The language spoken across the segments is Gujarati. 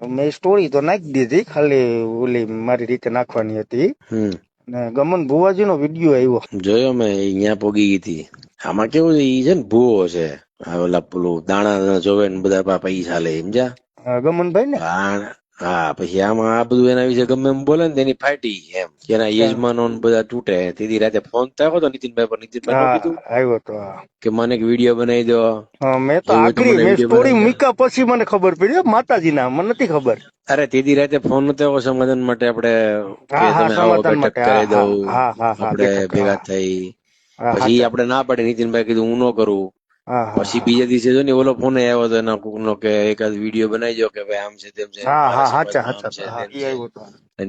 મેં સ્ટોરી તો નાખી દીધી, ખાલી ઓલી મારી રીતે નાખવાની હતી. ને ગમન ભુવાજી નો વિડીયો આવ્યો, જોયો મેં, અહીંયા પોગી ગઈ હતી. આમાં કેવું છે, ઈ છે ને ભૂવો છે, ઓલા પેલું દાણા જોવે ને બધા પૈસા લે, સમજ્યા ગમનભાઈ ને. હા, પછી આમાં આ બધું એના વિશે ગમે એમ બોલે ને તેની ફાટી એમ કે એના યજમાનો બધા તૂટે. તેથી રાતે ફોન થયો હતો નીતિનભાઈ પર, નીતિનભાઈ નો કીધું આવ્યો તો કે મને એક વિડીયો બનાવી દો. મેં તો આખરી મેં સ્ટોરી મૂક્યા પછી મને ખબર પડી માતાજી ના, મને નથી ખબર. અરે તેથી રાતે ફોન નતો આવ્યો સમાધાન માટે, આપણે કે હા તમે આવો સમાધાન બેઠક માટે, કરી દઉં, હા આપણે ભેગા થઈ. પછી આપણે ના પાડે, નીતિનભાઈ કીધું હું ન કરું. પછી બીજા દિવસે જો ને ઓલો ફોન આવ્યો હતો એના કોક નો કે એકાદ વિડીયો બનાવી દો કે ભાઈ આમ છે તેમ છે,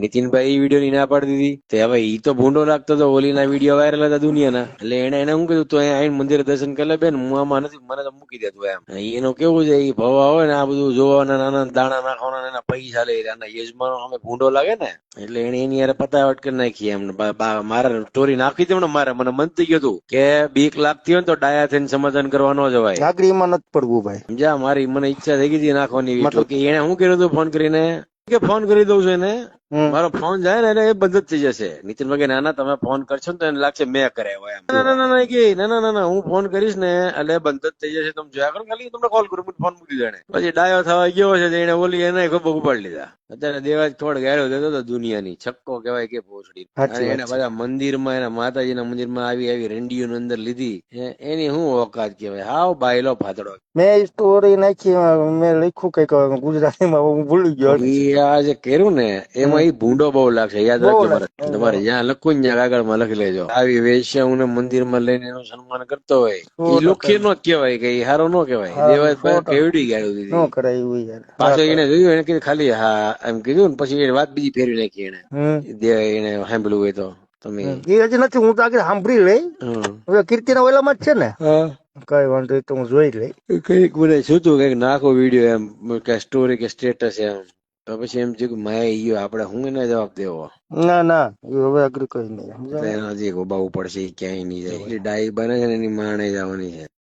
નીતિનભાઈ ઈ વિડીયો ની ના પાડી દીધી. તે હવે ઈ તો ભૂંડો લાગતો હતો, ઓલી ના વિડીયો વાયરલ હતા દુનિયાના, એટલે એને શું કીધું તો અહીંયા મંદિરે દર્શન કરી લે બેન, હું આમાં નથી, મને તો મૂકી દેતું એમ. એનું કેવું છે, ઈ ભવા હોય ને આ બધું જોવાના, નાના દાણા નાખવાના, એના પૈસા લે, એના યજમાનો અમે ભૂંડો લાગે ને, એટલે એને એની યાર પતાવટ કરી નાખી એમ. મારે સ્ટોરી નાખી હતી ને, મને મન થઈ ગયું હતું કે 2 લાખ થી હોય તો ડાયા થઈને સમાધાન કરવા ન જવાય, નાગરીમાં નથી પડવું ભાઈ. સમજ્યા, મારી મને ઈચ્છા થઈ ગઈ હતી નાખવાની. એને શું કર્યું હતું ફોન કરીને કે ફોન કરી દઉં છું એને, મારો ફોન જાય ને એટલે એ બંધ જ થઈ જશે. નીતિનભાઈ નાના તમે ફોન કરશો ને તો એને લાગશે મેં કરાવ્યો એમ. ના હું ફોન કરીશ ને એટલે બંધ જ થઈ જશે, તમે જોયા કરો, ખાલી તમને કોલ કરું, ફોન મૂકી દે. પછી ડાયો થવા ગયો છે એને ઓલી એને ખબર ઉપાડી લીધા. અત્યારે દેવાજ થોડ ગાળ્યો દેતો હતો દુનિયાની, છક્કો કહેવાય કે ભોસડી. એને બધા મંદિરમાં, એના માતાજીના મંદિરમાં આવી રેંડીઓ અંદર લીધી, એની શું ઓકાત કહેવાય, હાવ બાયલો ફાતડો. મેં સ્ટોરી નાખી, મેં લખ્યું કઈક ગુજરાતીમાં, હું ભૂલી ગયો. આ જે કર્યું ને એમાં ઈ ભૂંડો બહુ લાગશે, યાદ રાખજો. તમારે જ્યાં લખવું ને ત્યાં કાગળમાં લખી લેજો. આવી વેશ્યાઓને મંદિરમાં લઈને એનું સન્માન કરતો હોય, ઈ લોખી નો કહેવાય, કે હારો નો કહેવાય. દેવાજ કેવડી ગાળું દીધી. પાછો એને જોયું, એને કીધું ખાલી હા એમ કીધું ને, પછી વાત બીજી ફેરવી નાખી એને. એને સાંભળ્યું હોય તો તમે, એ હજી નથી, હું તો આગળ સાંભળી લઈ. હવે કીર્તિના ઓલામાં જ છે ને, કઈ વાંધો તો હું જોઈ લઈ. કઈક મને શું તું કઈક નાખો વિડીયો એમ કે સ્ટોરી કે સ્ટેટસ એમ, તો પછી એમ થયું કે માય ઈયો આપણે હું એને જવાબ દેવો. ના હવે અઘરું કઈ નહીં, એના જે ગોબાવું પડશે ક્યાંય નહીં જાય. ડાઈ બને છે ને એની માણે જવાની છે.